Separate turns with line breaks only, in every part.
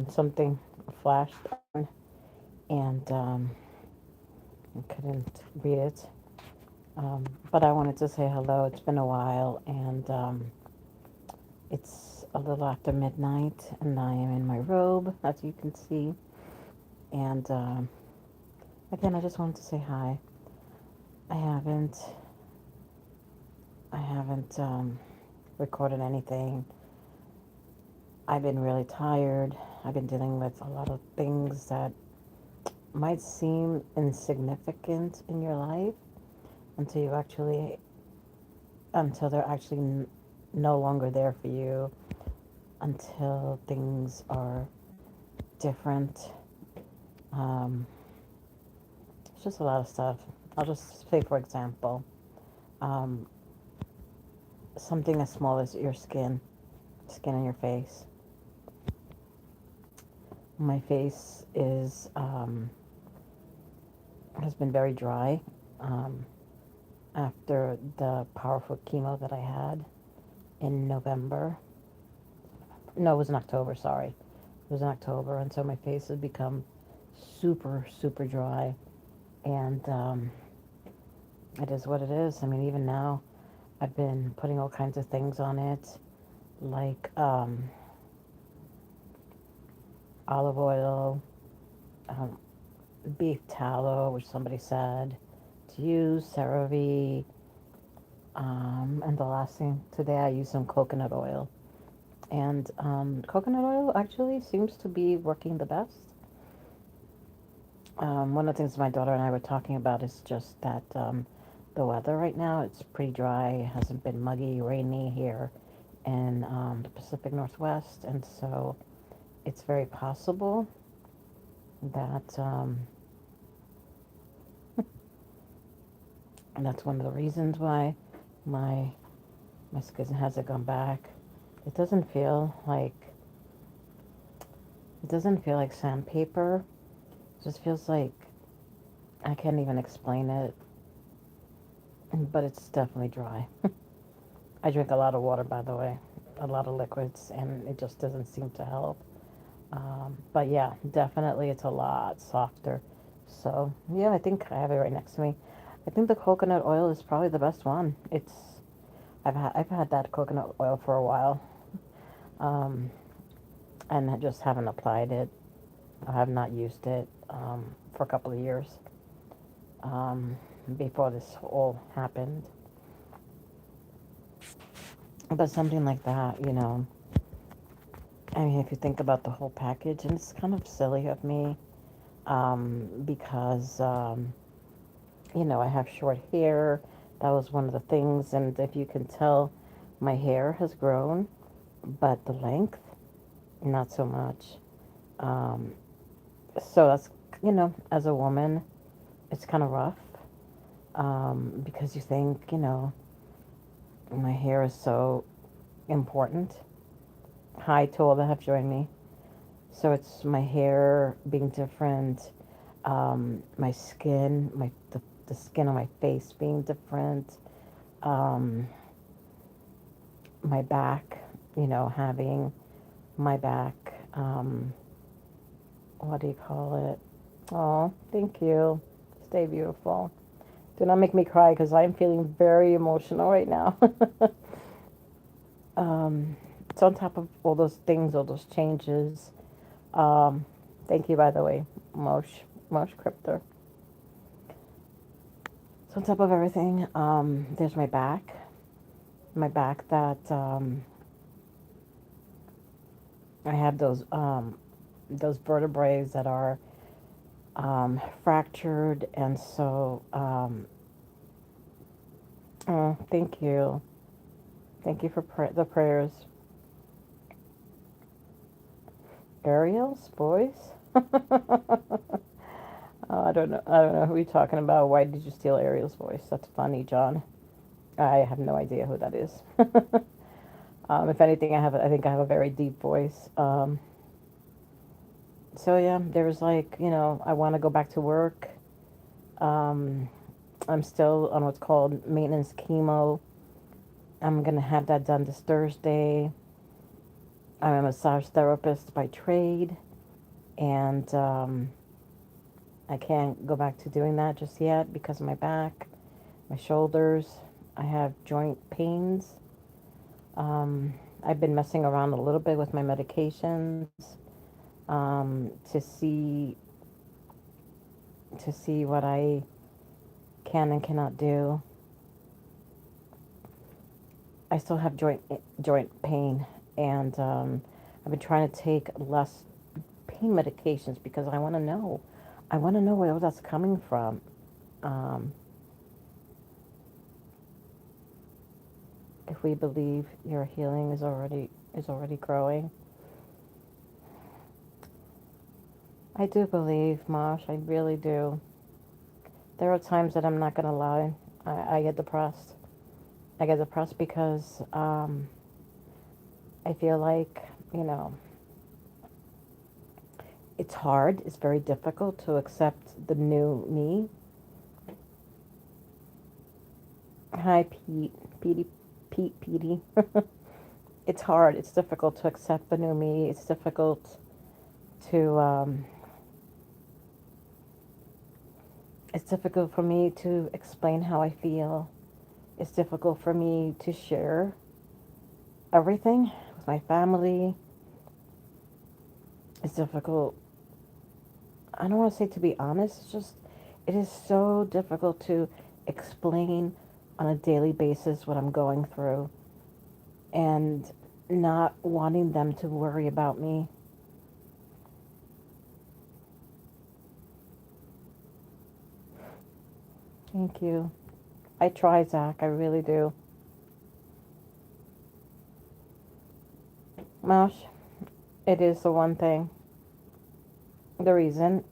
Something flashed on, and I couldn't read it. But I wanted to say hello. It's been a while, and it's a little after midnight, and I am in my robe, as you can see. And again, I just wanted to say hi. I haven't, I haven't recorded anything. I've been really tired. I've been dealing with a lot of things that might seem insignificant in your life until you actually, until they're actually no longer there for you, until things are different. Um, it's just a lot of stuff. I'll just say, for example, um, something as small as your skin on your face. My face is has been very dry um, after the powerful chemo that I had in November. No, it was in October. Sorry, it was in October, and so my face has become super, super dry, and it is what it is. I mean, even now, I've been putting all kinds of things on it, like olive oil, um, beef tallow, which somebody said to use, CeraVe, and the last thing today I used some coconut oil. And coconut oil actually seems to be working the best. One of the things my daughter and I were talking about is just that the weather right now, it's pretty dry. It hasn't been muggy, rainy here in the Pacific Northwest, and so it's very possible that and that's one of the reasons why my my skin hasn't gone back. It doesn't feel like it doesn't feel like sandpaper. It just feels like I can't even explain it, but it's definitely dry. I drink a lot of water, by the way, a lot of liquids, and it just doesn't seem to help. But yeah, definitely it's a lot softer. So yeah, I think I have it right next to me. I think the coconut oil is probably the best one. I've had that coconut oil for a while, um, and I just haven't applied it. I have not used it for a couple of years um, before this all happened. But something like that, I mean, if you think about the whole package, and it's kind of silly of me because, I have short hair. That was one of the things. And if you can tell, my hair has grown, but the length, not so much. Um, so that's, as a woman, it's kind of rough because you think, my hair is so important. Hi to all that have joined me. So it's my hair being different, my skin, the skin on my face being different, um, my back, having my back, what do you call it? Oh, thank you. Stay beautiful. Do not make me cry because I'm feeling very emotional right now. So on top of all those things, all those changes, um, thank you, by the way, Mosh Crypto. So on top of everything, there's my back that I have those vertebrae that are fractured, and so oh, thank you for the prayers, Ariel's voice. I don't know who you're talking about. Why did you steal Ariel's voice? That's funny, John. I have no idea who that is. If anything, I think I have a very deep voice. So yeah, there's like, I want to go back to work. Um, I'm still on what's called maintenance chemo. I'm gonna have that done this Thursday, I'm a massage therapist by trade, and I can't go back to doing that just yet because of my back, my shoulders. I have joint pains. Um, I've been messing around a little bit with my medications to see what I can and cannot do. I still have joint pain, and I've been trying to take less pain medications because I want to know. I want to know where that's coming from. Um, if we believe your healing is already growing, I do believe, Mosh. I really do. There are times that I'm not gonna lie. I get depressed. I get depressed because I feel like it's hard. It's very difficult to accept the new me. Hi, Pete. Petey. It's hard. It's difficult to accept the new me. It's difficult to. It's difficult for me to explain how I feel. It's difficult for me to share everything with my family. It's difficult. I don't want to say to be honest. It's just it is so difficult to explain on a daily basis what I'm going through and not wanting them to worry about me. Thank you. I try, Zach. I really do. Mosh, it is the one thing, the reason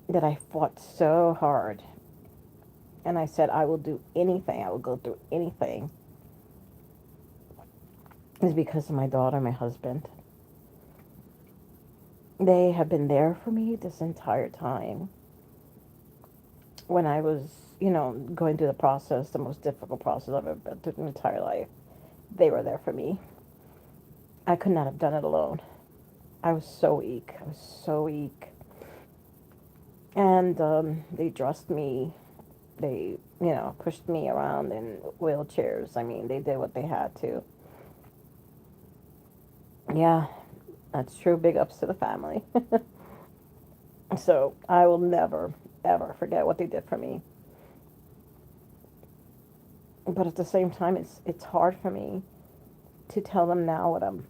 that I fought so hard and I said I will do anything, I will go through anything, is because of my daughter, my husband. They have been there for me this entire time. When I was, going through the process, the most difficult process I've ever been through in my entire life, they were there for me. I could not have done it alone. I was so weak. I was so weak. And they dressed me. They, pushed me around in wheelchairs. I mean, they did what they had to. Yeah, that's true. Big ups to the family. So I will never, ever forget what they did for me. But at the same time, it's hard for me to tell them now what I'm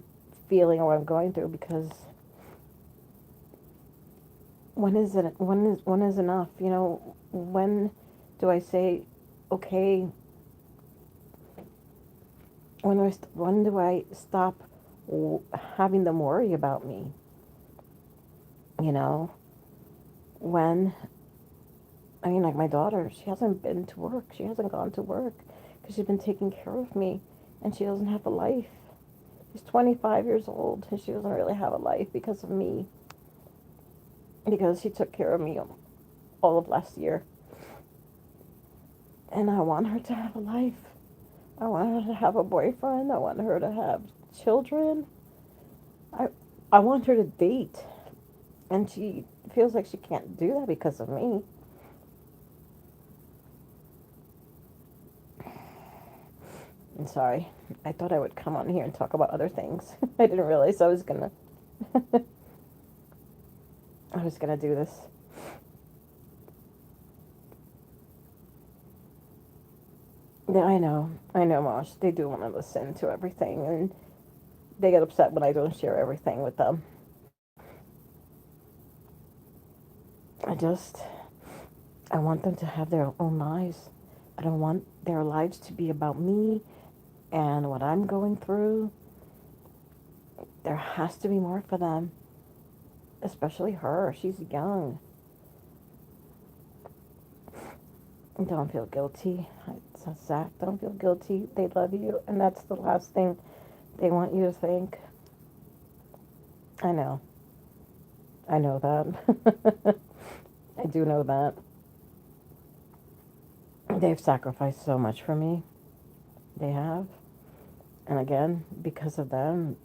feeling or what I'm going through because when is enough? When do I say, okay? When do I stop having them worry about me? You know, when I mean, like my daughter, she hasn't been to work. She hasn't gone to work because she's been taking care of me, and she doesn't have a life. She's 25 years old, and she doesn't really have a life because of me. Because she took care of me all of last year, and I want her to have a life. I want her to have a boyfriend. I want her to have children. I I want her to date, and she feels like she can't do that because of me. I'm sorry. I thought I would come on here and talk about other things. I didn't realize I was gonna do this. Yeah, I know, Mosh. They do want to listen to everything, and they get upset when I don't share everything with them. I just, I want them to have their own lives. I don't want their lives to be about me and what I'm going through. There has to be more for them, especially her. She's young. Don't feel guilty. Zach, don't feel guilty. They love you, and that's the last thing they want you to think. I know. I know that. I do know that. They've sacrificed so much for me. They have. And again, because of them,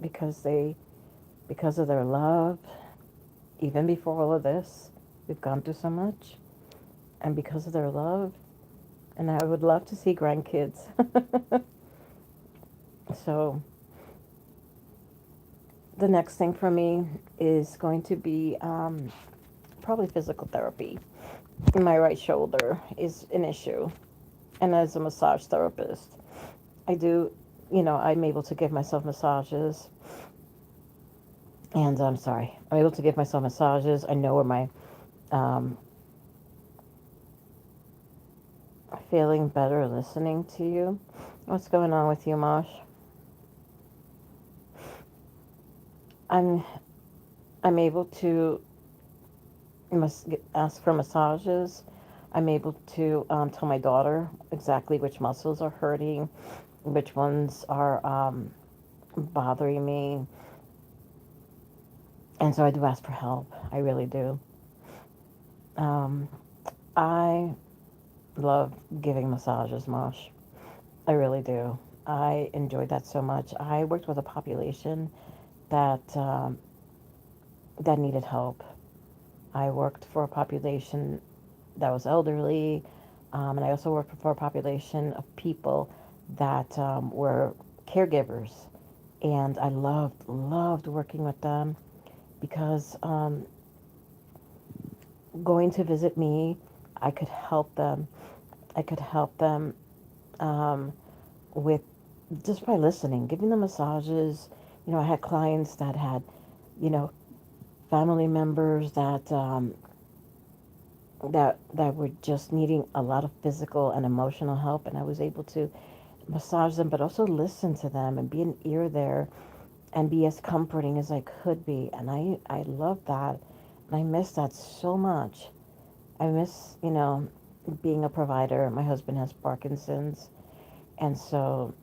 because they, because of their love, even before all of this, we've gone through so much. And because of their love, and I would love to see grandkids. So the next thing for me is going to be probably physical therapy. My right shoulder is an issue. And as a massage therapist, I do, I'm able to give myself massages. And I'm sorry, I'm able to give myself massages. I know where my um, feeling better listening to you. What's going on with you, Mosh? I'm I'm able to ask for massages. I'm able to tell my daughter exactly which muscles are hurting, which ones are bothering me, and so I do ask for help. I really do. Um, I love giving massages, Mosh. I really do. I enjoyed that so much. I worked with a population that needed help. I worked for a population that was elderly, and I also worked for a population of people that were caregivers. And I loved working with them because going to visit me, I could help them. I could help them um, with just by listening, giving them massages. I had clients that had, you know, family members that were just needing a lot of physical and emotional help, and I was able to massage them, but also listen to them and be an ear there and be as comforting as I could be. And I love that, and I miss that so much. I miss, being a provider. My husband has Parkinson's, and so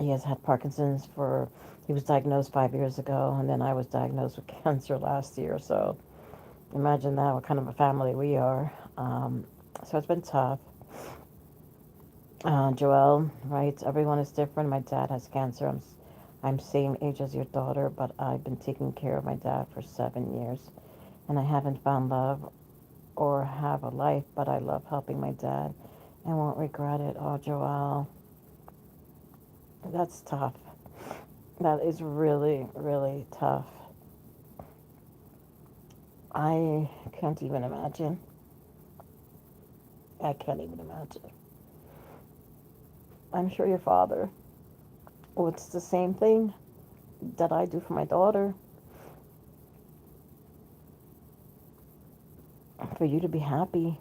he has had Parkinson's for. He was diagnosed 5 years ago, and then I was diagnosed with cancer last year. So imagine that, what kind of a family we are. So it's been tough. Joelle writes, everyone is different. My dad has cancer. I'm same age as your daughter, but I've been taking care of my dad for 7 years, and I haven't found love or have a life, but I love helping my dad and won't regret it. Oh, Joelle, that's tough. That is really, really tough. I can't even imagine. I can't even imagine. I'm sure your father, well, it's the same thing that I do for my daughter. For you to be happy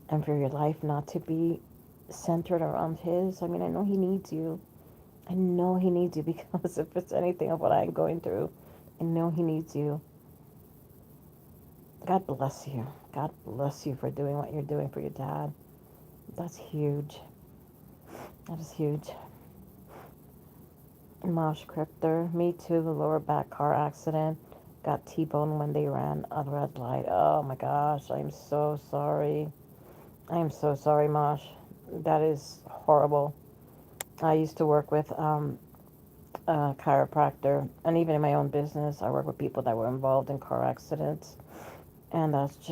and for your life not to be centered around his. I mean, I know he needs you. I know he needs you because if it's anything of what I'm going through, I know he needs you. God bless you. God bless you for doing what you're doing for your dad. That's huge. That is huge. Mosh Cryptor, me too, the lower back car accident. Got T-boned when they ran a red light. Oh my gosh, I'm so sorry. I am so sorry, Mosh. That is horrible. I used to work with a chiropractor, and even in my own business, I work with people that were involved in car accidents, and that's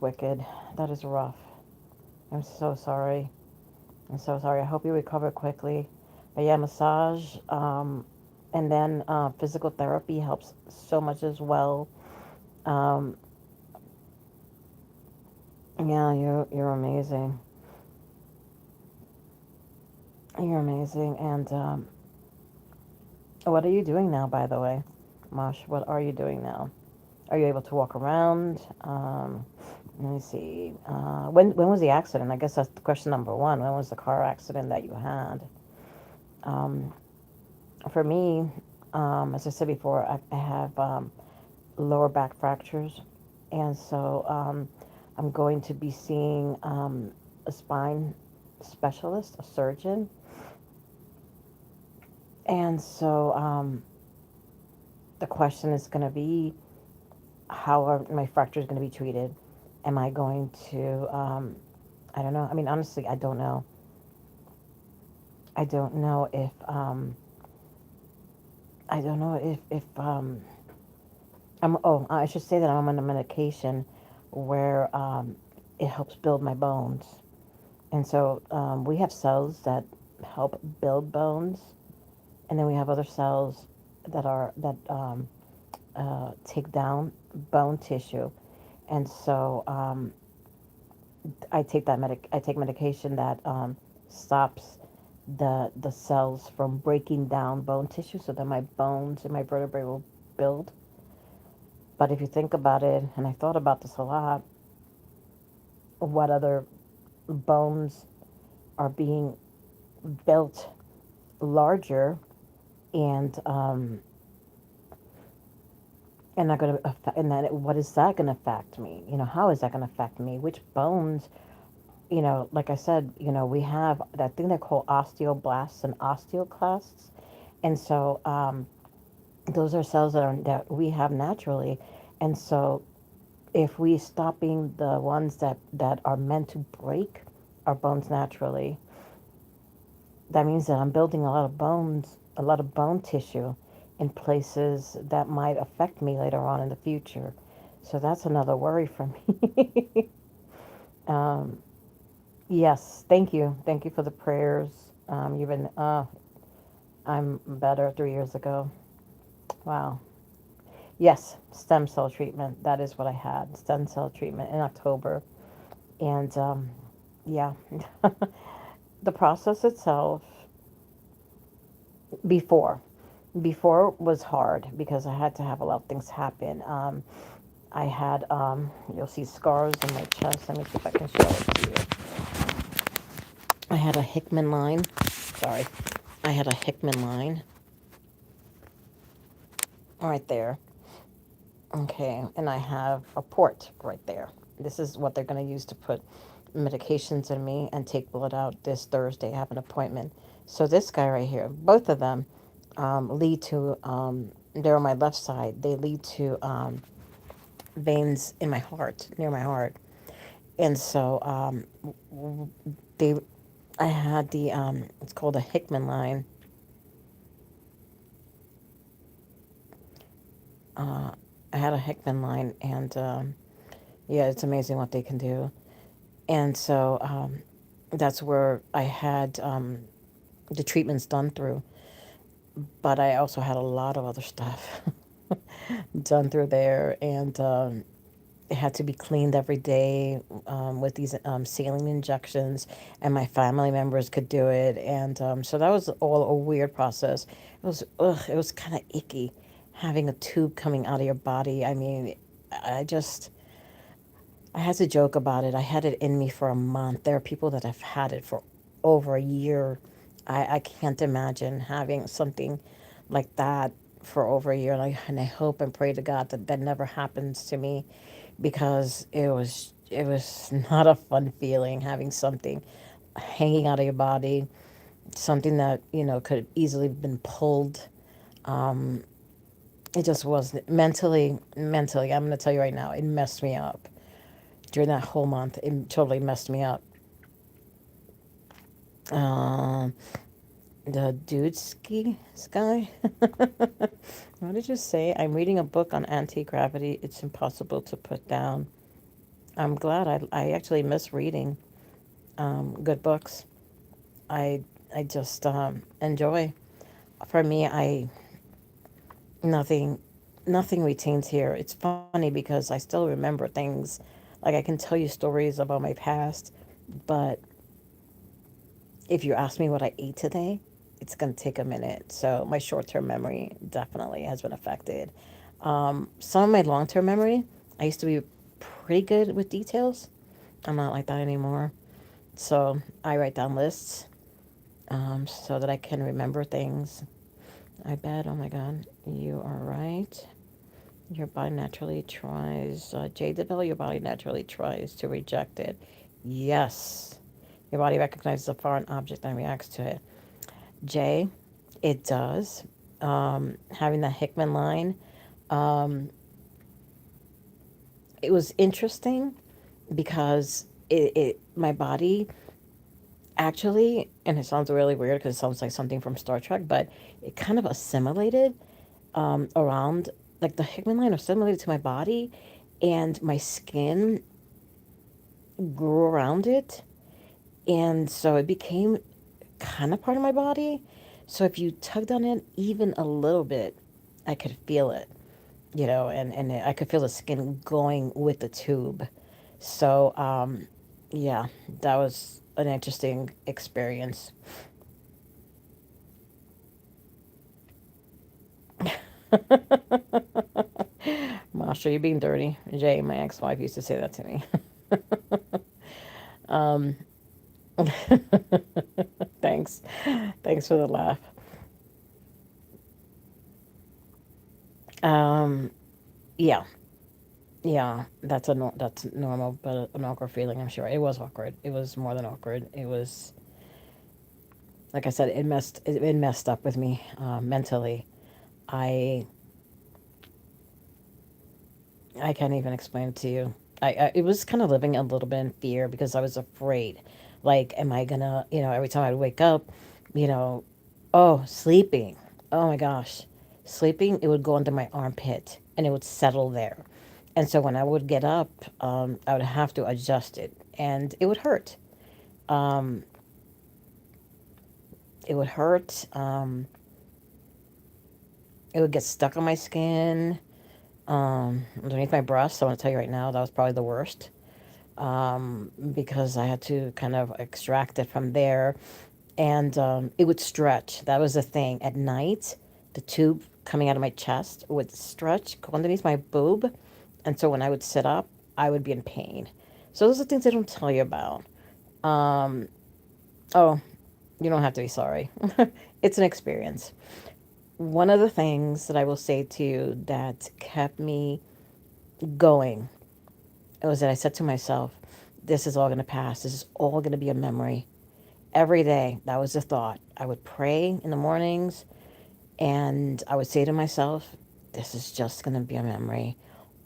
wicked. That is rough. I'm so sorry. I'm so sorry. I hope you recover quickly. But yeah, massage, and then physical therapy helps so much as well. Um, yeah, you're amazing. You're amazing. And what are you doing now, by the way, Mosh? What are you doing now? Are you able to walk around? Let me see. When was the accident? I guess that's question number one. When was the car accident that you had? Um, for me, as I said before, I have lower back fractures, and so I'm going to be seeing a spine specialist, a surgeon, and so the question is going to be how are my fractures going to be treated? Am I going to? I don't know. I mean, honestly, I don't know. I don't know if I don't know if I should say that I'm on a medication where it helps build my bones. And so we have cells that help build bones, and then we have other cells that take down bone tissue. And so I take medication that stops the cells from breaking down bone tissue, so that my bones and my vertebrae will build. But if you think about it, and I thought about this a lot, what other bones are being built larger, and not going to affect, and then what is that going to affect me? How is that going to affect me? Which bones? Like I said, we have that thing they call osteoblasts and osteoclasts, and so those are cells that we have naturally, and so if we stop being the ones that are meant to break our bones naturally, that means that I'm building a lot of bone tissue in places that might affect me later on in the future. So that's another worry for me. um, yes, thank you. Thank you for the prayers. I'm better 3 years ago. Wow. Yes, stem cell treatment. That is what I had. Stem cell treatment in October. And yeah, the process itself before before was hard because I had to have a lot of things happen. I had you'll see scars on my chest. Let me see if I can show it to you. I had a Hickman line. Sorry, I had a Hickman line right there. Okay, and I have a port right there. This is what they're going to use to put medications in me and take blood out this Thursday. I have an appointment. So this guy right here, both of them lead to, they're on my left side. They lead to veins in my heart, near my heart. And so they, I had it's called a Hickman line. Uh, I had a Hickman line, and yeah, it's amazing what they can do. And so that's where I had the treatments done through. But I also had a lot of other stuff done through there, and it had to be cleaned every day with these saline injections, and my family members could do it, and so that was all a weird process. It was kind of icky having a tube coming out of your body. I mean, I just I had to joke about it. I had it in me for a month. There are people that have had it for over a year. I can't imagine having something like that for over a year. And I hope and pray to God that that never happens to me, because it was not a fun feeling having something hanging out of your body, something that could have easily been pulled. Um, it just wasn't mentally. I'm going to tell you right now, it messed me up during that whole month. It totally messed me up. Um, the dude ski sky. What did you say? I'm reading a book on anti gravity. It's impossible to put down. I'm glad I actually miss reading good books. I I just enjoy. For me, I nothing nothing retains here. It's funny because I still remember things. Like I can tell you stories about my past, but if you ask me what I ate today, it's going to take a minute. So my short term memory definitely has been affected. Some of my long term memory, I used to be pretty good with details. I'm not like that anymore. So I write down lists so that I can remember things. I bet, oh my God, you are right. Your body naturally tries, J. Deville, your body naturally tries to reject it. Yes. Your body recognizes a foreign object and reacts to it. Jay, it does. Having the Hickman line, um, it was interesting because my body actually, and it sounds really weird because it sounds like something from Star Trek, but it kind of assimilated around, like the Hickman line assimilated to my body, and my skin grew around it, and so it became kind of part of my body. So if you tugged on it even a little bit, I could feel it, and I could feel the skin going with the tube. So, yeah, that was an interesting experience. Masha, you're being dirty. Jay, my ex-wife, used to say that to me. um, thanks. Thanks for the laugh. Um, yeah, yeah, that's normal, but an awkward feeling. I'm sure it was awkward. It was more than awkward. It was, like I said, it messed up with me mentally. I I can't even explain it to you. It was kind of living a little bit in fear because I was afraid. Like, am I gonna, every time I'd wake up, you know, oh, sleeping. Oh my gosh. Sleeping, it would go under my armpit and it would settle there. And so when I would get up, I would have to adjust it and it would hurt. Um, it would hurt. It would get stuck on my skin, underneath my breast. So I want to tell you right now, that was probably the worst. Because I had to kind of extract it from there. And it would stretch. That was the thing. At night, the tube coming out of my chest would stretch, go underneath my boob. And so when I would sit up, I would be in pain. So those are things they don't tell you about. Um, oh, you don't have to be sorry. It's an experience. One of the things that I will say to you that kept me going was that I said to myself, this is all going to pass. This is all going to be a memory. Every day, that was the thought. I would pray in the mornings and I would say to myself, this is just going to be a memory.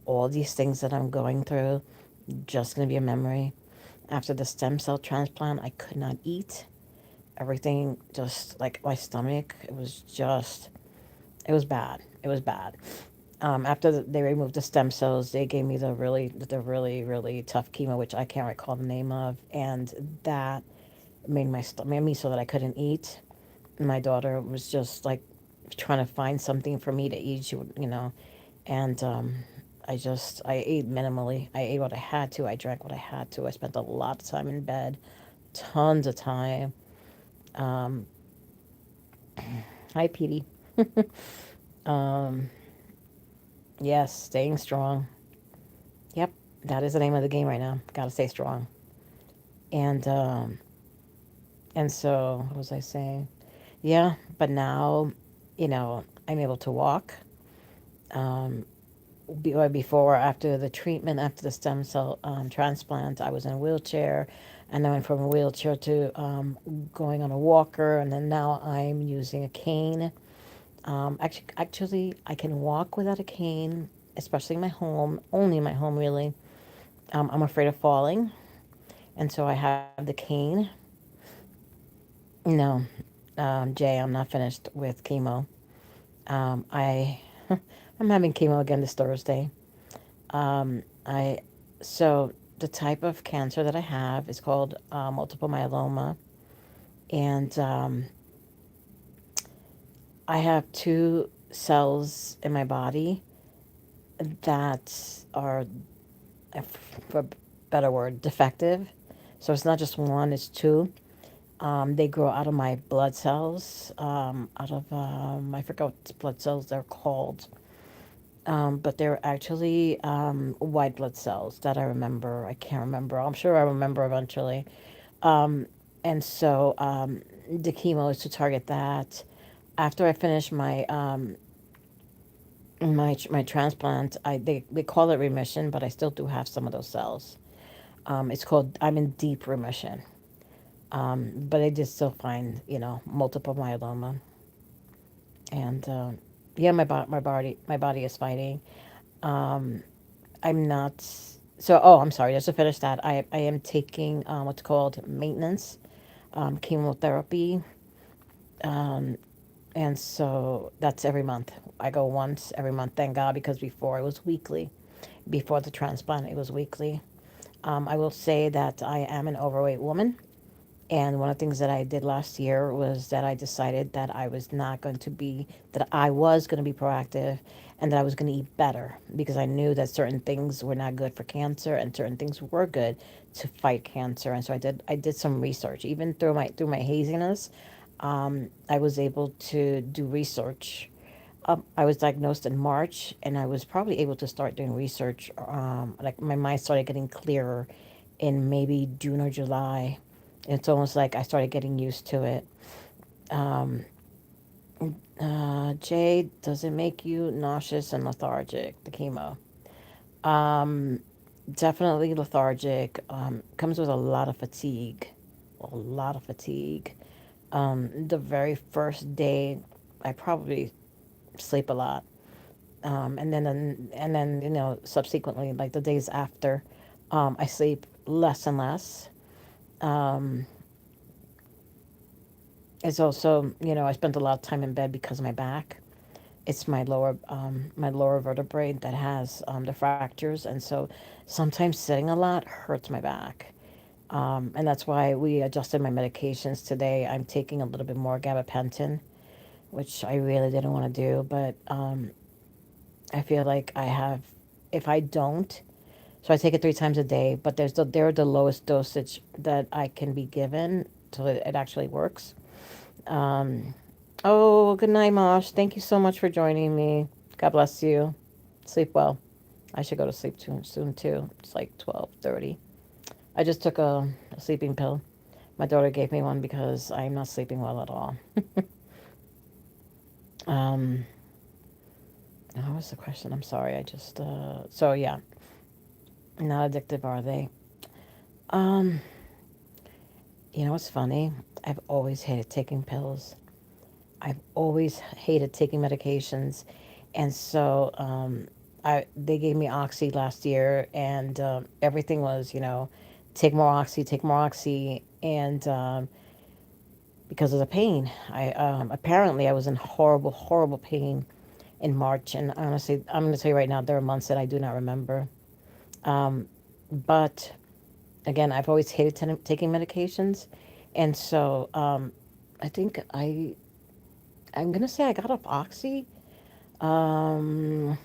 All these things that I'm going through, just going to be a memory. After the stem cell transplant, I could not eat. Everything just like my stomach, it was bad. It was bad. After they removed the stem cells, they gave me really tough chemo, which I can't recall the name of, and that made me so that I couldn't eat. My daughter was just like trying to find something for me to eat, and I ate minimally. I ate what I had to. I drank what I had to. I spent a lot of time in bed, tons of time. Um, Hi, Petey. um, yes, staying strong. Yep, that is the name of the game right now. Got to stay strong. And so what was I saying? Yeah, but now, I'm able to walk. Um, Before or after the treatment, after the stem cell transplant, I was in a wheelchair, and I went from a wheelchair to going on a walker, and then now I'm using a cane. Actually, I can walk without a cane, especially in my home, only in my home, really. I'm afraid of falling, and so I have the cane. No, Jay, I'm not finished with chemo. I I'm having chemo again this Thursday. I so the type of cancer that I have is called multiple myeloma, and I have two cells in my body that are, for a better word, defective. So it's not just one; it's two. They grow out of my blood cells, out of I forgot what blood cells they're called. But they're actually white blood cells that I remember. I can't remember. I'm sure I remember eventually. Um, and so the chemo is to target that. After I finish my transplant, they call it remission, but I still do have some of those cells. It's called I'm in deep remission. But I did still find multiple myeloma, and yeah, my body is fighting. Um, I'm not. So, oh, I'm sorry. Just to finish that, I am taking what's called maintenance. chemotherapy. Um, and so that's every month. I go once every month, thank God, because before it was weekly. Before the transplant, it was weekly. I will say that I am an overweight woman. And one of the things that I did last year was that I decided that I was not going to be, that I was going to be proactive and that I was going to eat better because I knew that certain things were not good for cancer and certain things were good to fight cancer. And so I did some research. Even through my haziness, I was able to do research. I was diagnosed in March, and I was probably able to start doing research. Like my mind started getting clearer in maybe June or July. It's almost like I started getting used to it. Um, Jade, does it make you nauseous and lethargic? The chemo. Um, Definitely lethargic. Comes with a lot of fatigue. A lot of fatigue. The very first day, I probably sleep a lot. And then subsequently, like the days after, I sleep less and less. Um, it's also, I spent a lot of time in bed because of my back. It's my lower vertebrae that has the fractures, and so sometimes sitting a lot hurts my back. And that's why we adjusted my medications today. I'm taking a little bit more gabapentin, which I really didn't want to do, but I feel like I have. If I don't, so I take it 3 times a day, but they're the lowest dosage that I can be given, so it actually works. Um, oh, good night, Mosh. Thank you so much for joining me. God bless you. Sleep well. I should go to sleep soon too. It's like 12:30. I just took a sleeping pill. My daughter gave me one because I'm not sleeping well at all. um, what was the question? I'm sorry. I just so yeah, not addictive, are they? Um, you know what's funny? I've always hated taking pills. I've always hated taking medications, and so they gave me oxy last year, and everything was take more oxy, and because of the pain, I apparently I was in horrible, horrible pain in March, and honestly, I'm going to tell you right now, there are months that I do not remember. But again, I've always hated taking medications, and so I think I'm going to say I got off oxy. Um,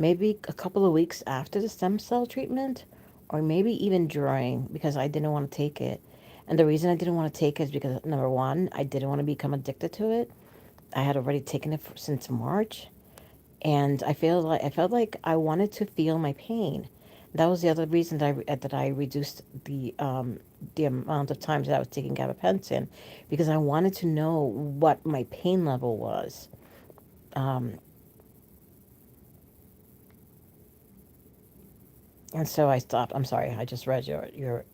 Maybe a couple of weeks after the stem cell treatment, or maybe even during, because I didn't want to take it. And the reason I didn't want to take it is because, number one, I didn't want to become addicted to it. I had already taken it since March, and I felt like I wanted to feel my pain. That was the other reason that I reduced the amount of times that I was taking gabapentin, because I wanted to know what my pain level was. Um, And so I stopped. I'm sorry, I just read your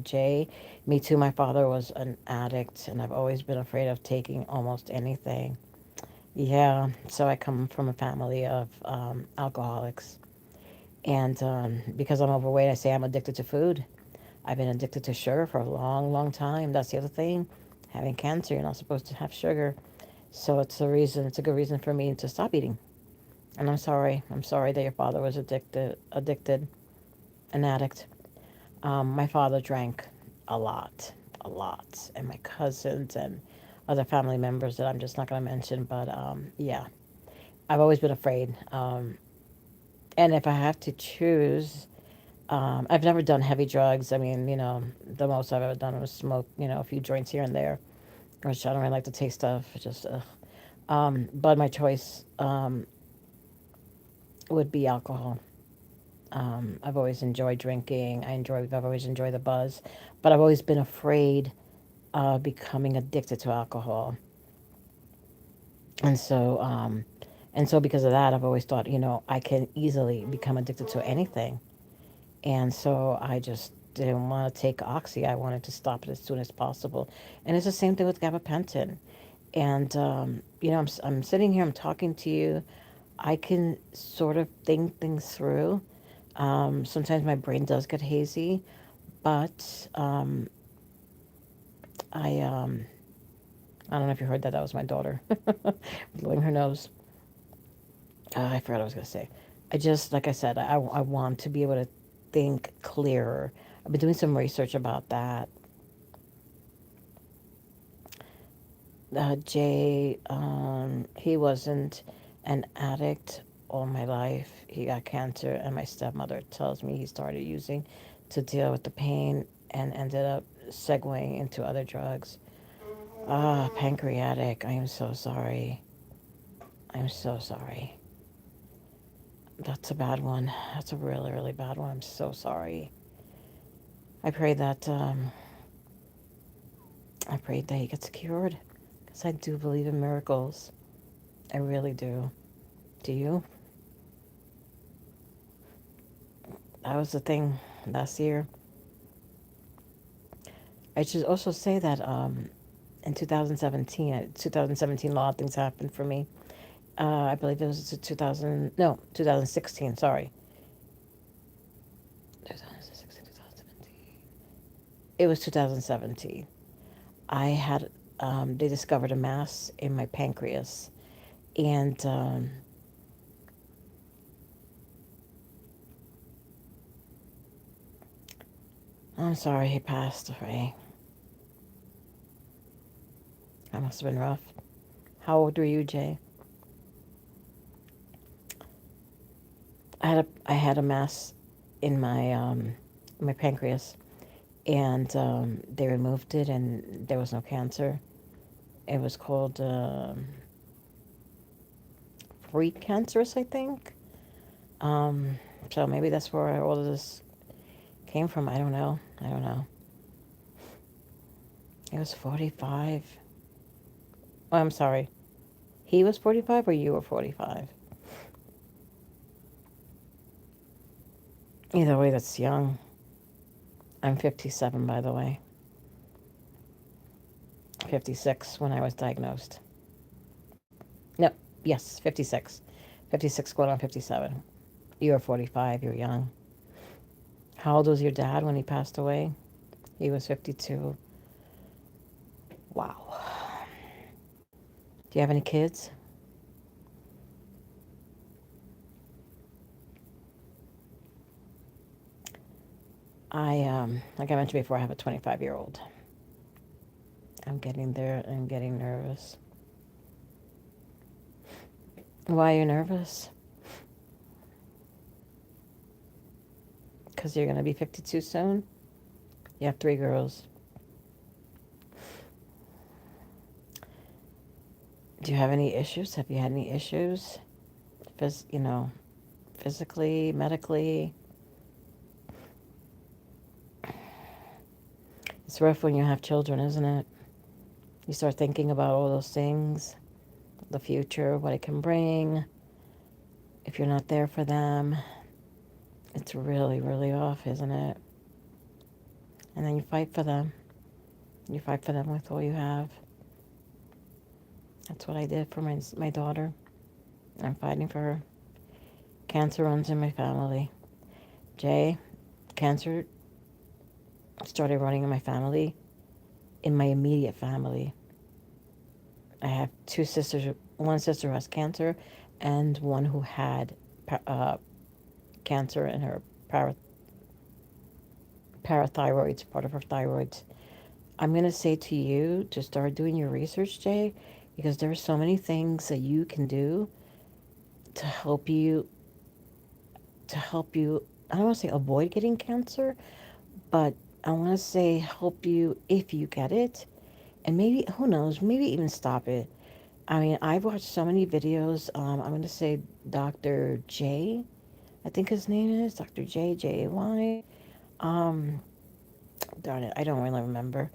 Jay. Me too. My father was an addict, and I've always been afraid of taking almost anything. Yeah, so I come from a family of alcoholics, and because I'm overweight, I say I'm addicted to food. I've been addicted to sugar for a long, long time. That's the other thing. Having cancer, you're not supposed to have sugar, so it's a reason. It's a good reason for me to stop eating. And I'm sorry. I'm sorry that your father was addicted, an addict. My father drank a lot, and my cousins and other family members that I'm just not going to mention. But yeah, I've always been afraid. And if I have to choose, I've never done heavy drugs. I mean, the most I've ever done was smoke, a few joints here and there, which I don't really like the taste of. Just, but my choice would be alcohol. I've always enjoyed drinking. I've always enjoyed the buzz, but I've always been afraid becoming addicted to alcohol. And so, because of that, I've always thought, I can easily become addicted to anything. And so I just didn't want to take oxy. I wanted to stop it as soon as possible. And it's the same thing with gabapentin. And, I'm sitting here, I'm talking to you. I can sort of think things through. Sometimes my brain does get hazy, but I I don't know if you heard that. That was my daughter blowing her nose. I forgot what I was gonna say. I just, like I said, I want to be able to think clearer. I've been doing some research about that. Jay, he wasn't an addict all my life. He got cancer, and my stepmother tells me he started using to deal with the pain and ended up segueing into other drugs. Ah, pancreatic. I am so sorry. I'm so sorry. That's a bad one. That's a really, really bad one. I'm so sorry. I pray that I pray that he gets cured, because I do believe in miracles. I really do. Do you? That was the thing last year. I should also say that in 2017, a lot of things happened for me. I believe it was 2000, no, 2016, sorry. 2016, 2017. It was 2017. I had, they discovered a mass in my pancreas. And I'm sorry he passed away. That must have been rough. How old were you, Jay? I had a mass in my pancreas, and they removed it, and there was no cancer. It was called precancerous, I think. Um, so maybe that's where all of this came from. I don't know. I don't know. It was 45. Oh, I'm sorry. He was 45 or you were 45? Either way, that's young. I'm 57, by the way. 56 when I was diagnosed. No, yes, 56. 56 going on 57. You were 45, you're young. How old was your dad when he passed away? He was 52. Wow. Do you have any kids? Like I mentioned before, I have a 25-year-old. I'm getting there and getting nervous. Why are you nervous? Because you're going to be 52 soon? You have three girls. Do you have any issues? Have you had any issues? You know, physically, medically? It's rough when you have children, isn't it? You start thinking about all those things, the future, what it can bring. If you're not there for them, it's really, really off, isn't it? And then you fight for them. You fight for them with all you have. That's what I did for my daughter. I'm fighting for her. Cancer runs in my family. Jay, cancer started running in my family, in my immediate family. I have two sisters. One sister who has cancer, and one who had uh, cancer in her para- parathyroids, part of her thyroids. I'm going to say to you to start doing your research, Jay, because there are so many things that you can do to help you, I don't want to say avoid getting cancer, but I want to say help you if you get it, and maybe, who knows, maybe even stop it. I mean, I've watched so many videos. I'm going to say Dr. J, I think his name is Dr. J, Jay. Um, Darn it, I don't really remember.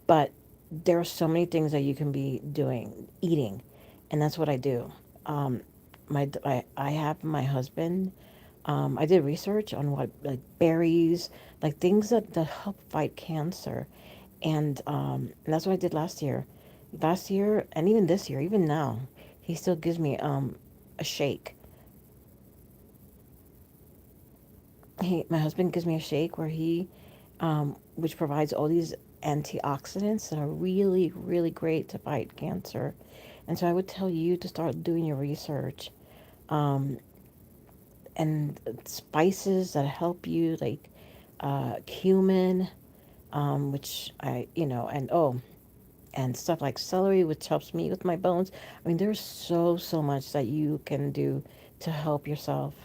But there are so many things that you can be doing, eating, and that's what I do. Um, I have my husband. I did research on what, like berries, like things that help fight cancer, and that's what I did last year. Last year, and even this year, even now, he still gives me a shake. My husband gives me a shake where which provides all these antioxidants that are really, really great to fight cancer. And so I would tell you to start doing your research. Um, and spices that help you, like cumin, which and and stuff like celery, which helps me with my bones. I mean, there's so much that you can do to help yourself.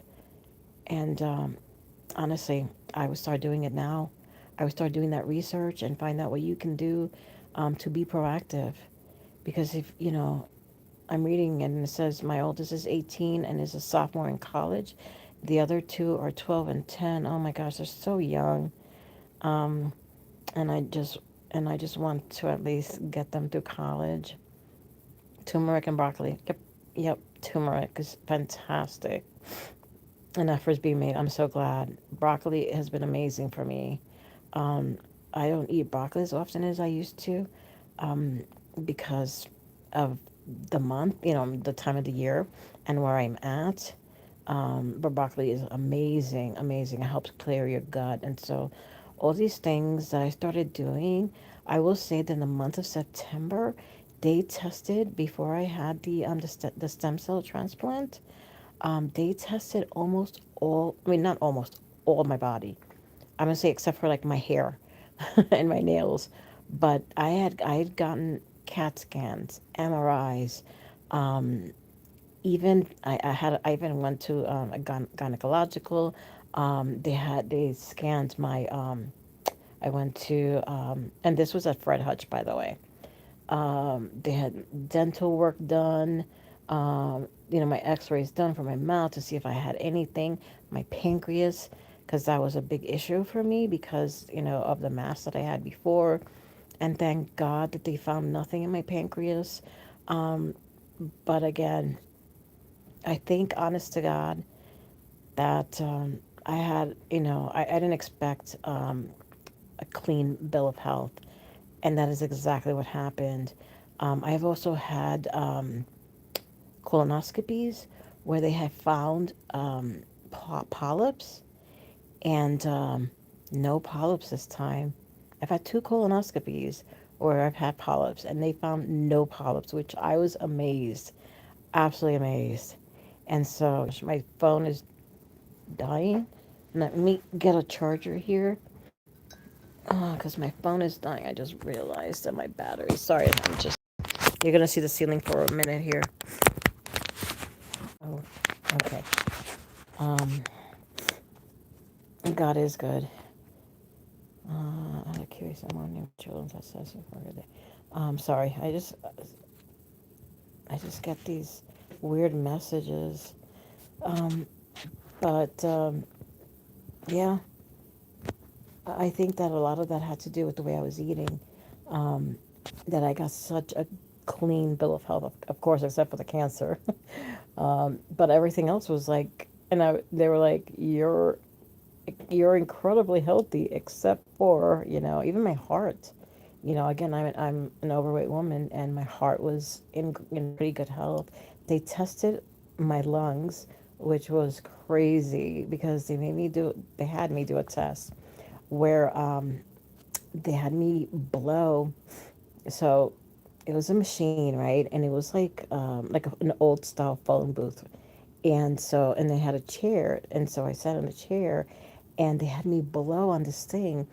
And honestly, I would start doing it now. I would start doing that research and find out what you can do to be proactive. Because if, I'm reading and it says my oldest is 18 and is a sophomore in college. The other two are 12 and 10. Oh my gosh, they're so young. Um, and I just want to at least get them through college. Turmeric and broccoli. Yep. Turmeric is fantastic. An effort's being made. I'm so glad. Broccoli has been amazing for me. Um, I don't eat broccoli as often as I used to, um, because of the month, the time of the year, and where I'm at. But broccoli is amazing, amazing. It helps clear your gut, and so all these things that I started doing, I will say that in the month of September, they tested before I had the stem cell transplant. They tested almost all. I mean, not almost all of my body. I'm gonna say except for like my hair and my nails, but I had gotten CAT scans, MRIs, um, even I even went to a gynecological. They scanned my I went to and this was at Fred Hutch, by the way. They had dental work done. My X-rays done for my mouth to see if I had anything. My pancreas, because that was a big issue for me because of the mass that I had before. And thank God that they found nothing in my pancreas. Um, but again, I think, honest to God, that I had, I didn't expect a clean bill of health. And that is exactly what happened. I've also had colonoscopies where they have found polyps and no polyps this time. I've had two colonoscopies where I've had polyps and they found no polyps, which I was amazed, absolutely amazed. And so my phone is dying. Let me get a charger here. Because my phone is dying. I just realized that my battery. Sorry, you're gonna see the ceiling for a minute here. Oh, okay. Um, God is good. I'm curious. I'm on new children's assessment for today. Sorry. I just get these weird messages. Um, but yeah, I think that a lot of that had to do with the way I was eating. Um, that I got such a clean bill of health, of course, except for the cancer. But everything else was like, they were like, you're incredibly healthy, except for even my heart. Again, I'm an overweight woman, and my heart was in pretty good health. They tested my lungs, which was crazy because they had me do a test where they had me blow. So it was a machine, right? And it was like an old style phone booth. And they had a chair, and so I sat in a chair, and they had me blow on this thing,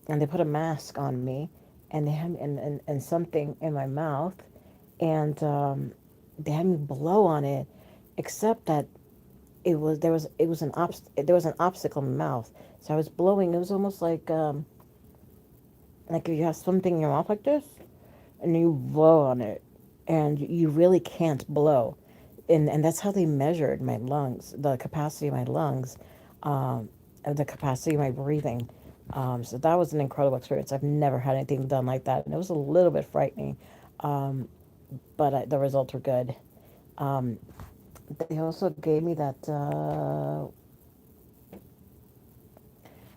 and they put a mask on me, and they had and something in my mouth, and they had me blow on it, except that there was an obstacle in my mouth, so I was blowing. It was almost like if you have something in your mouth like this, and you blow on it, and you really can't blow. And that's how they measured my lungs, the capacity of my lungs, um, and the capacity of my breathing. So that was an incredible experience. I've never had anything done like that, and it was a little bit frightening, um, but the results were good. Um, they also gave me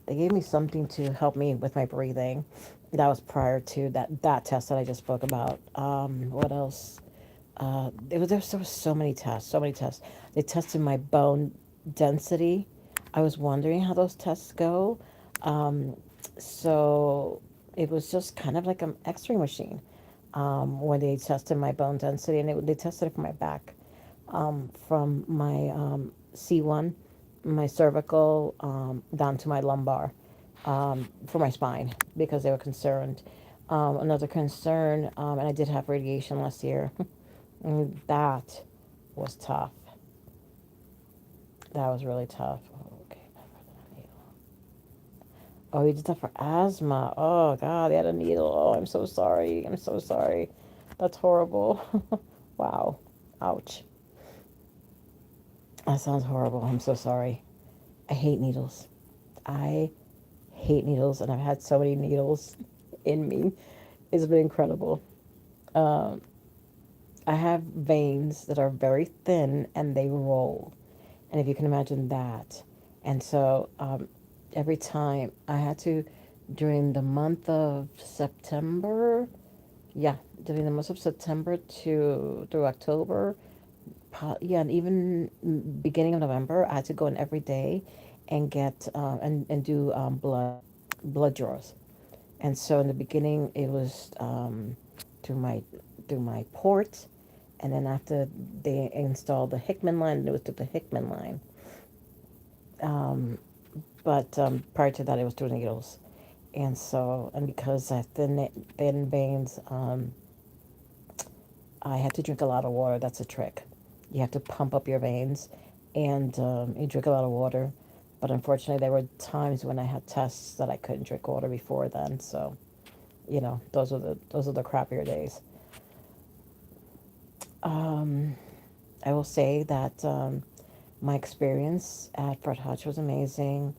they gave me something to help me with my breathing. That was prior to that test that I just spoke about. What else? There was so many tests, so many tests. They tested my bone density. I was wondering how those tests go. Um, so It was just kind of like an X-ray machine. When they tested my bone density, and they tested it for my back, from my C1, my cervical, down to my lumbar, for my spine, because they were concerned. Another concern, and I did have radiation last year. And that was tough. That was really tough. Okay. Oh, you did that for asthma. Oh God, they had a needle. Oh, I'm so sorry. I'm so sorry. That's horrible. Wow. Ouch. That sounds horrible. I'm so sorry. I hate needles. I hate needles, and I've had so many needles in me. It's been incredible. Um, I have veins that are very thin and they roll. And if you can imagine that. And so, every time I had to, during the month of September, yeah, during the month of September to through October, yeah, and even beginning of November, I had to go in every day and get, and do, blood draws. And so in the beginning, it was, through my through my port, and then after they installed the Hickman line, it was through the Hickman line. Um, but prior to that, it was through needles. And so, and because I have thin veins, I had to drink a lot of water. That's a trick. You have to pump up your veins, and you drink a lot of water. But unfortunately, there were times when I had tests that I couldn't drink water before then. So, those are the crappier days. Um, I will say that, my experience at Fred Hutch was amazing.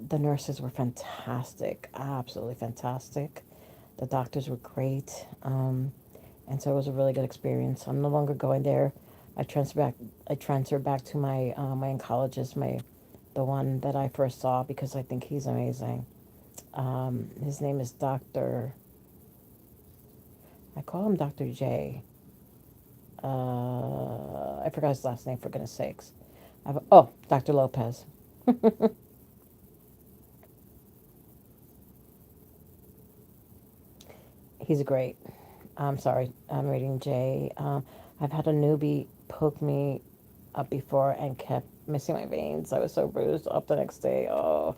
The nurses were fantastic, absolutely fantastic. The doctors were great, and so it was a really good experience. I'm no longer going there. I transferred back. I transferred back to my oncologist, the one that I first saw, because I think he's amazing. His name is Doctor. I call him Doctor J. I forgot his last name, for goodness sakes. Oh, Doctor Lopez. He's great. I'm sorry, I'm reading J. I've had a newbie poke me up before and kept missing my veins. I was so bruised up the next day. Oh,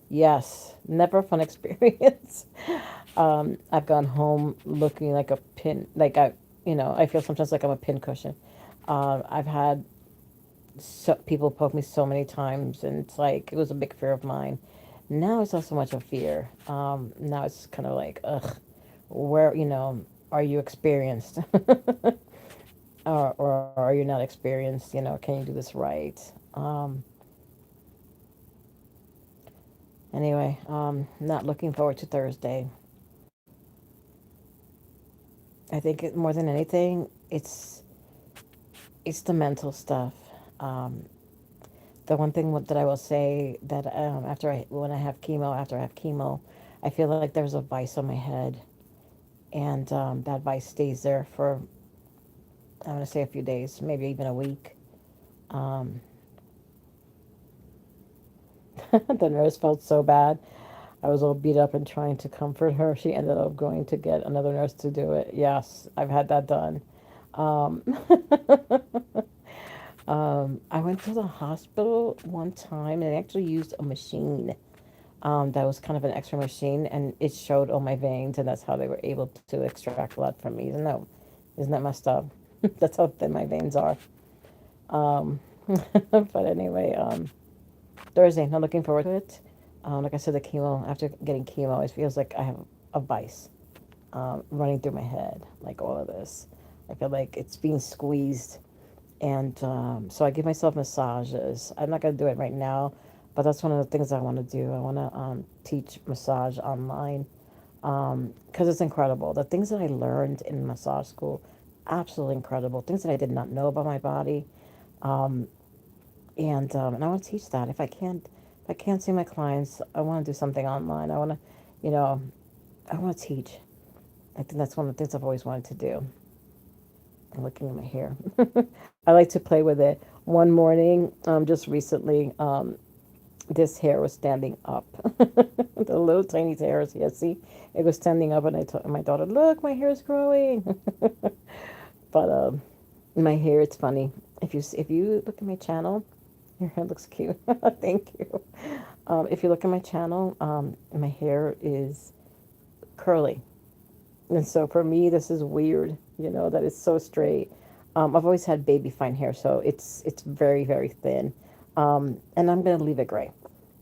yes, never a fun experience. I've gone home looking like a pin, I feel sometimes like I'm a pin cushion. I've had people poke me so many times, and it's like it was a big fear of mine. Now it's not so much a fear. Now it's kind of like, ugh, where, are you experienced? Or are you not experienced? Can you do this right? Um, anyway, not looking forward to Thursday. I think more than anything, it's the mental stuff. Um, the one thing that I will say that, after I have chemo, I feel like there's a vice on my head, and that vice stays there for, I'm gonna say, a few days, maybe even a week. Um, the nurse felt so bad. I was all beat up and trying to comfort her. She ended up going to get another nurse to do it. Yes, I've had that done. Um, I went to the hospital one time and they actually used a machine, that was kind of an X-ray machine, and it showed all my veins, and that's how they were able to extract blood from me. Isn't that messed up? That's how thin my veins are. Um, but anyway, Thursday, not looking forward to it. Like I said, the chemo, after getting chemo, it feels like I have a vice, running through my head, like all of this. I feel like it's being squeezed. And so I give myself massages. I'm not going to do it right now, but that's one of the things I want to do. I want to, teach massage online, because it's incredible. The things that I learned in massage school, absolutely incredible. Things that I did not know about my body. Um, and I want to teach that. If I can't see my clients, I want to do something online. I want to, you know, I want to teach. I think that's one of the things I've always wanted to do. I'm looking at my hair. I like to play with it. One morning, just recently, this hair was standing up. The little tiny hairs, yeah, see, it was standing up, and I told my daughter, "Look, my hair is growing." But my hair, it's funny. If you look at my channel, your hair looks cute. Thank you. If you look at my channel, my hair is curly, and so for me, this is weird. You know that it's so straight. I've always had baby fine hair, so it's very very thin, and I'm gonna leave it gray.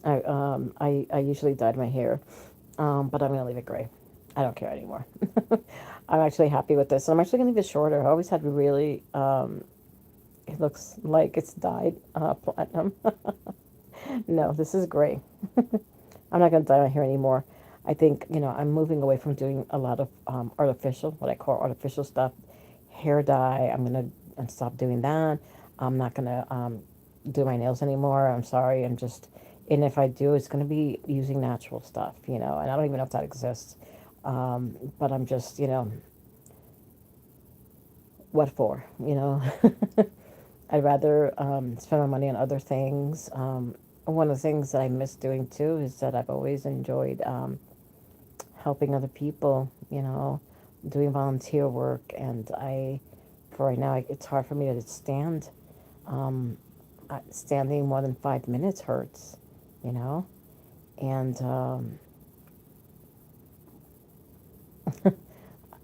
I usually dyed my hair, but I'm gonna leave it gray. I don't care anymore. I'm actually happy with this. I'm actually gonna leave it shorter. I always had really. It looks like it's dyed platinum. No, this is gray. I'm not gonna dye my hair anymore. I think I'm moving away from doing a lot of artificial, what I call artificial stuff, hair dye. I'm gonna stop doing that. I'm not gonna do my nails anymore. I'm sorry. And if I do, it's gonna be using natural stuff, and I don't even know if that exists. But I'm just, what for, I'd rather spend my money on other things. One of the things that I miss doing too is that I've always enjoyed helping other people, doing volunteer work. And for right now, it's hard for me to stand. Um, Standing more than 5 minutes hurts, you know? And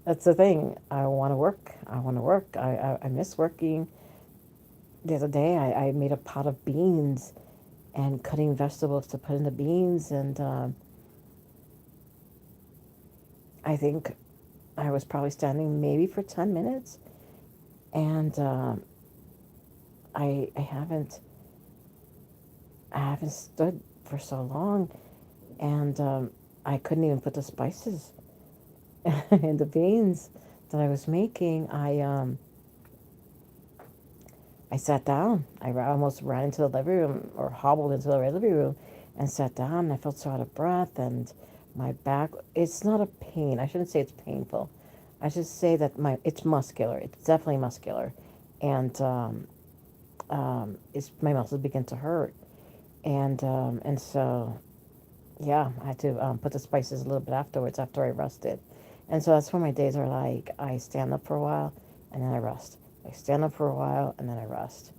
that's the thing. I want to work. I want to work. I miss working. The other day, I made a pot of beans and cutting vegetables to put in the beans. And I think I was probably standing maybe for 10 minutes. And I haven't stood for so long. And I couldn't even put the spices in the beans that I was making. I sat down. Almost ran into the living room or hobbled into the living room and sat down. I felt so out of breath, and my back, it's not a pain. I shouldn't say it's painful. I should say that it's muscular. It's definitely muscular. And my muscles begin to hurt. And so, yeah, I had to put the spices a little bit afterwards after I rested. And so that's when my days are like I stand up for a while and then I rest. I stand up for a while and then I rest.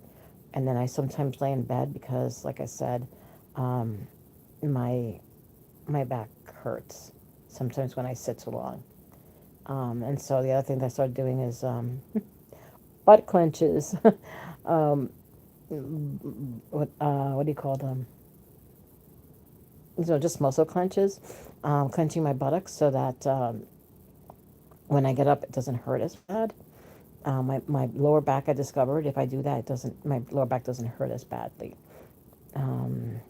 And then I sometimes lay in bed because, like I said, um, my my back hurts sometimes when I sit too long. And so the other thing that I started doing is butt clenches. um, what do you call them? Just muscle clenches. Clenching my buttocks so that when I get up, it doesn't hurt as bad. My lower back, I discovered if I do that, it doesn't. My lower back doesn't hurt as badly. Um,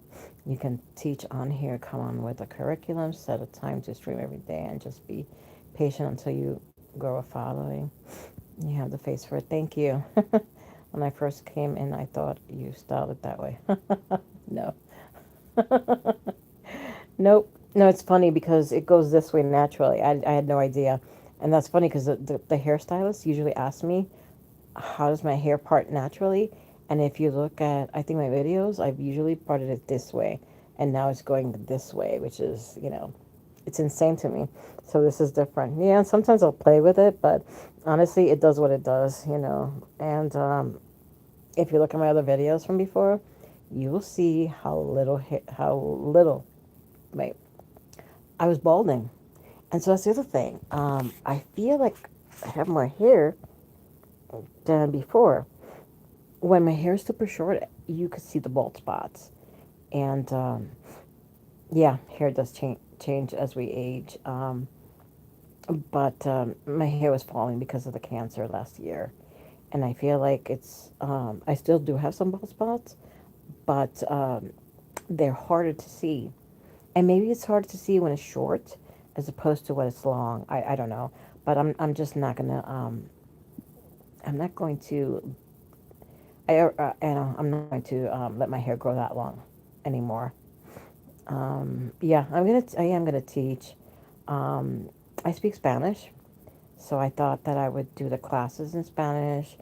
you can teach on here. Come on with a curriculum. Set a time to stream every day, and just be patient until you grow a following. You have the face for it. Thank you. When I first came in, I thought you styled it that way. No. Nope. No, it's funny because it goes this way naturally. I had no idea. And that's funny because the hairstylist usually asks me, how does my hair part naturally? And if you look at, I think my videos, I've usually parted it this way. And now it's going this way, which is, it's insane to me. So this is different. Yeah, sometimes I'll play with it, but honestly, it does what it does. And if you look at my other videos from before, you will see how little, wait, I was balding. And so that's the other thing. I feel like I have more hair than before. When my hair is super short, you could see the bald spots. And yeah, hair does change as we age. But my hair was falling because of the cancer last year. And I feel like I still do have some bald spots, but they're harder to see. And maybe it's harder to see when it's short as opposed to when it's long. I don't know. But I'm just not gonna I'm not going to I'm not going to let my hair grow that long anymore. Yeah, I am gonna teach. Um, I speak Spanish, so I thought that I would do the classes in Spanish.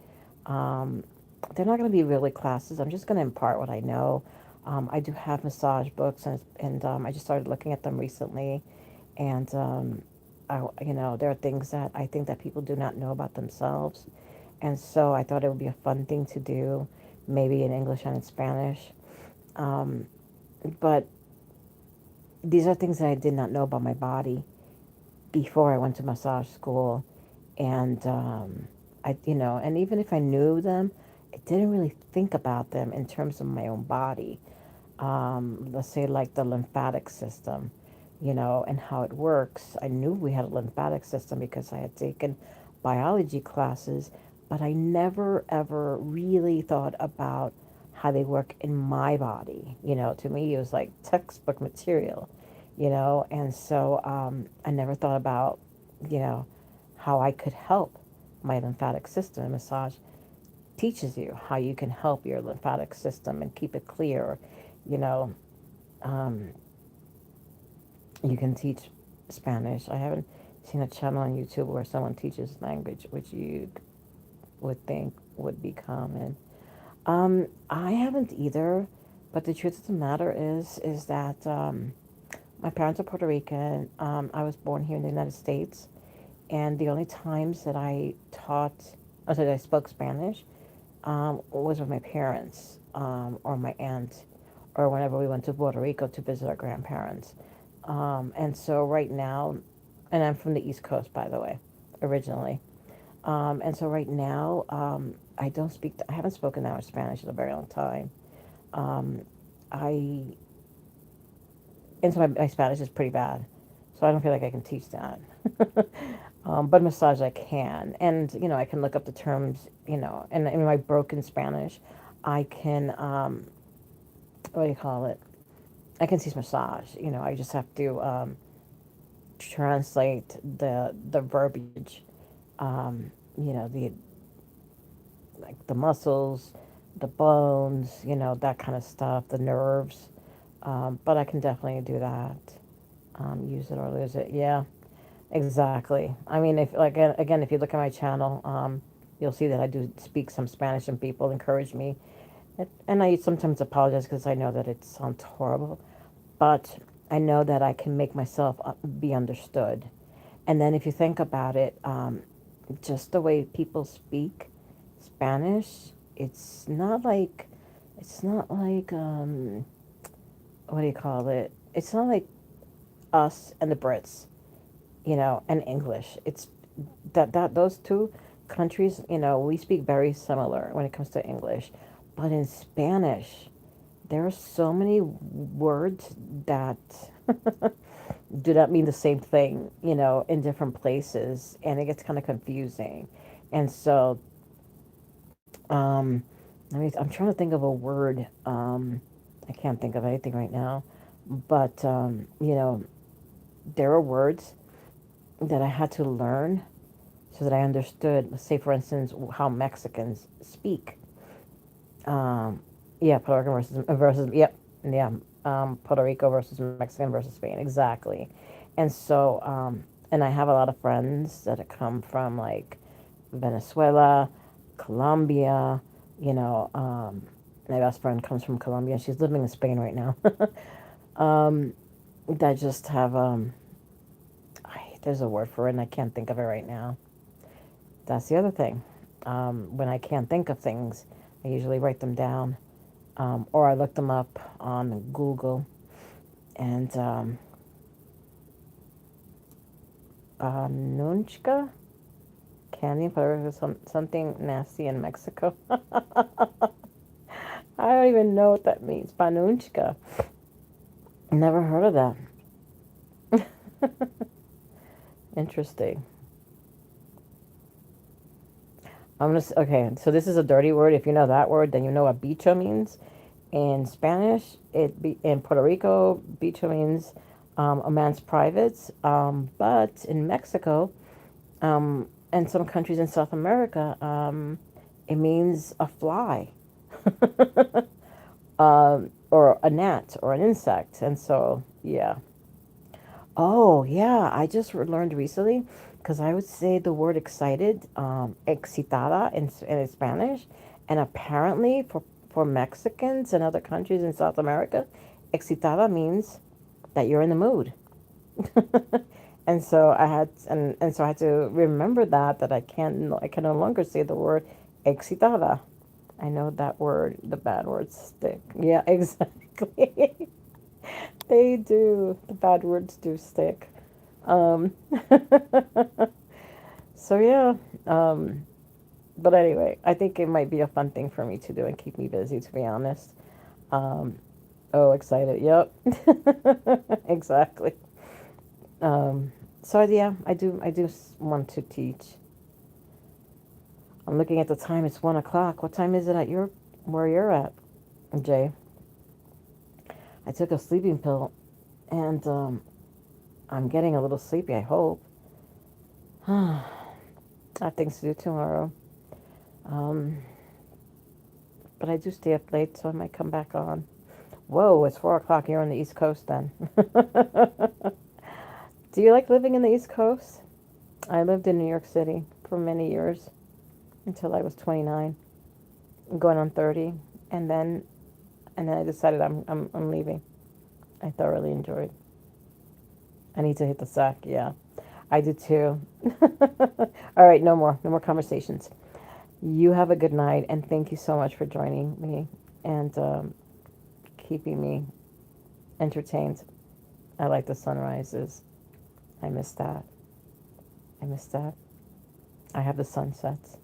Um, they're not going to be really classes. I'm just going to impart what I know. I do have massage books, and I just started looking at them recently, and there are things that I think that people do not know about themselves, and so I thought it would be a fun thing to do, maybe in English and in Spanish. Um, but these are things that I did not know about my body before I went to massage school, and and even if I knew them, I didn't really think about them in terms of my own body. Let's say like the lymphatic system, and how it works. I knew we had a lymphatic system because I had taken biology classes, but I never ever really thought about how they work in my body. To me, it was like textbook material, and so I never thought about, you know, how I could help my lymphatic system. And massage teaches you how you can help your lymphatic system and keep it clear. You know, um, you can teach Spanish. I haven't seen a channel on YouTube where someone teaches language, which you would think would be common. I haven't either, but the truth of the matter is that my parents are Puerto Rican. I was born here in the United States, and the only times that I spoke Spanish, was with my parents, or my aunt, or whenever we went to Puerto Rico to visit our grandparents. And so right now, and I'm from the East Coast, by the way, originally. And so right now, I haven't spoken that much Spanish in a very long time. Um, I, and so my Spanish is pretty bad. So I don't feel like I can teach that. But massage I can. And, I can look up the terms, and in my broken Spanish, I can, what do you call it? I can teach massage. I just have to translate the verbiage, the like the muscles, the bones, that kind of stuff, the nerves. But I can definitely do that. Use it or lose it. Yeah, exactly. I mean, if like again, if you look at my channel, you'll see that I do speak some Spanish, and people encourage me, and I sometimes apologize because I know that it sounds horrible, but I know that I can make myself be understood. And then if you think about it, just the way people speak Spanish, it's not like what do you call it? It's not like us and the Brits, and English. It's that those two countries, we speak very similar when it comes to English, but in Spanish, there are so many words that do not mean the same thing, in different places, and it gets kind of confusing. And so, um, I'm trying to think of a word. I can't think of anything right now, but there are words that I had to learn so that I understood. Say, for instance, how Mexicans speak. Um, yeah, Puerto Rico versus yep, yeah, Puerto Rico versus Mexican versus Spain, exactly. And so, and I have a lot of friends that have come from like Venezuela, Colombia. You know, my best friend comes from Colombia. She's living in Spain right now. um, that just have there's a word for it, and I can't think of it right now. That's the other thing. When I can't think of things, I usually write them down, or I look them up on Google. And Nunchka candy for something nasty in Mexico. I don't even know what that means. Panunchka. Never heard of that. Interesting. Okay. So this is a dirty word. If you know that word, then you know what bicho means. In Spanish, in Puerto Rico, bicho means a man's privates. But in Mexico, and some countries in South America, it means a fly, or a gnat, or an insect. And so, yeah. Oh, yeah. I just learned recently because I would say the word excited, excitada in Spanish, and apparently for Mexicans and other countries in South America, excitada means that you're in the mood. And so I had to remember that I can no longer say the word excitada. I know that word, the bad words stick. Yeah, exactly. They do. The bad words do stick. Um, so yeah. Um, but anyway, I think it might be a fun thing for me to do and keep me busy, to be honest. Um, oh, excited. Yep. Exactly. Um, so yeah, I do want to teach. I'm looking at the time. It's 1 o'clock. What time is it at where you're at, Jay? I took a sleeping pill, and I'm getting a little sleepy. I hope. I have things to do tomorrow. Um, but I do stay up late, so I might come back on. Whoa, it's 4 o'clock. You're on the East Coast then. Do you like living in the East Coast? I lived in New York City for many years until I was 29, going on 30, and then I decided I'm leaving. I thoroughly enjoyed. I need to hit the sack. Yeah, I do too. All right, no more conversations. You have a good night, and thank you so much for joining me and keeping me entertained. I like the sunrises. I miss that. I miss that. I have the sunsets.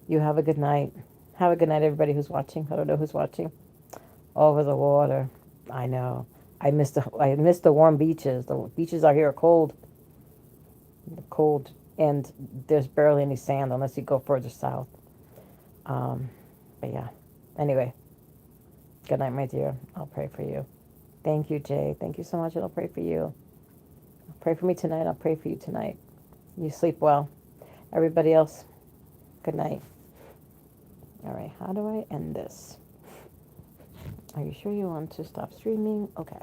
You have a good night. Have a good night, everybody who's watching. I don't know who's watching. Over the water. I know. I miss the warm beaches. The beaches out here are cold, cold, and there's barely any sand unless you go further south. Um, but yeah. Anyway, good night, my dear. I'll pray for you. Thank you, Jay. Thank you so much, and I'll pray for you. Pray for me tonight. I'll pray for you tonight. You sleep well. Everybody else, good night. All right, how do I end this? Are you sure you want to stop streaming? Okay.